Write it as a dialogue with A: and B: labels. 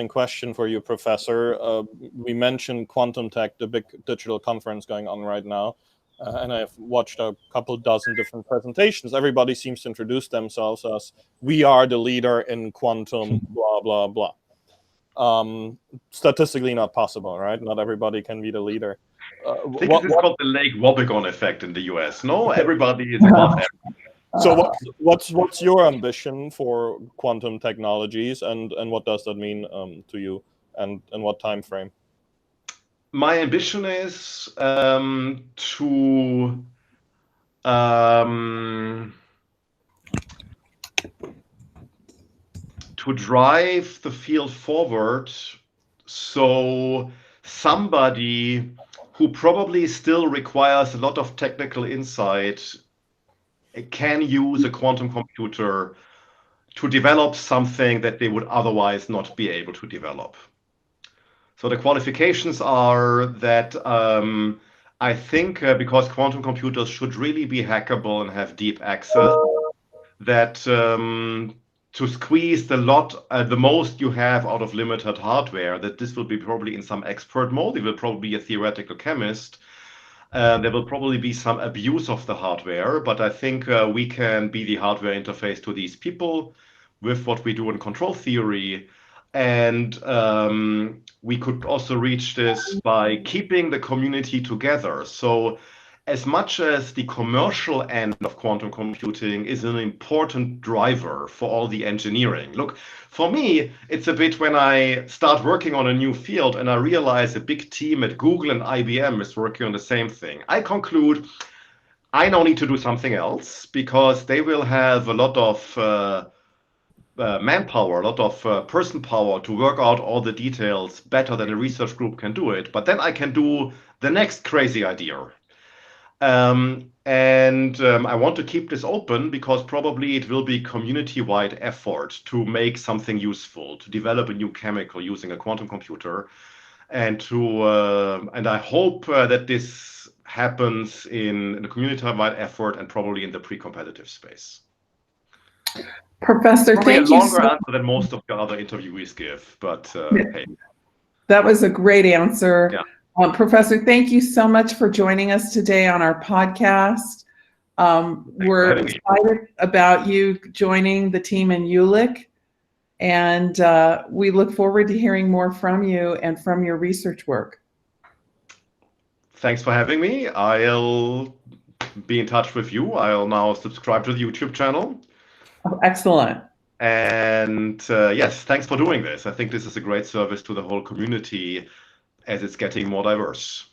A: question for you, Professor. We mentioned Quantum Tech, the big digital conference going on right now. And I've watched a couple dozen different presentations. Everybody seems to introduce themselves as, we are the leader in quantum, blah, blah, blah. Statistically not possible, right? Not everybody can be the leader.
B: I think this is called the Lake Wobegon effect in the US. No, everybody is above average.
A: So what's your ambition for quantum technologies, and what does that mean to you, and what time frame?
B: My ambition is to drive the field forward, so somebody who probably still requires a lot of technical insight can use a quantum computer to develop something that they would otherwise not be able to develop. So the qualifications are that I think because quantum computers should really be hackable and have deep access, that to squeeze the most you have out of limited hardware, that this will be probably in some expert mode. It will probably be a theoretical chemist. There will probably be some abuse of the hardware, but I think we can be the hardware interface to these people with what we do in control theory. And we could also reach this by keeping the community together. So as much as the commercial end of quantum computing is an important driver for all the engineering. Look, for me, it's a bit when I start working on a new field and I realize a big team at Google and IBM is working on the same thing. I conclude I now need to do something else because they will have a lot of manpower, a lot of person power to work out all the details better than a research group can do it. But then I can do the next crazy idea. I want to keep this open because probably it will be community-wide effort to make something useful, to develop a new chemical using a quantum computer, and I hope that this happens in a community-wide effort and probably in the pre-competitive space.
C: Professor,
B: probably
C: thank
B: a
C: you
B: longer answer than most of the other interviewees give, but hey.
C: That was a great answer.
B: Yeah.
C: Professor, thank you so much for joining us today on our podcast. We're excited about you joining the team in Jülich, and we look forward to hearing more from you and from your research work.
B: Thanks for having me. I'll be in touch with you. I'll now subscribe to the YouTube channel.
C: Oh, excellent.
B: And yes, thanks for doing this. I think this is a great service to the whole community as it's getting more diverse.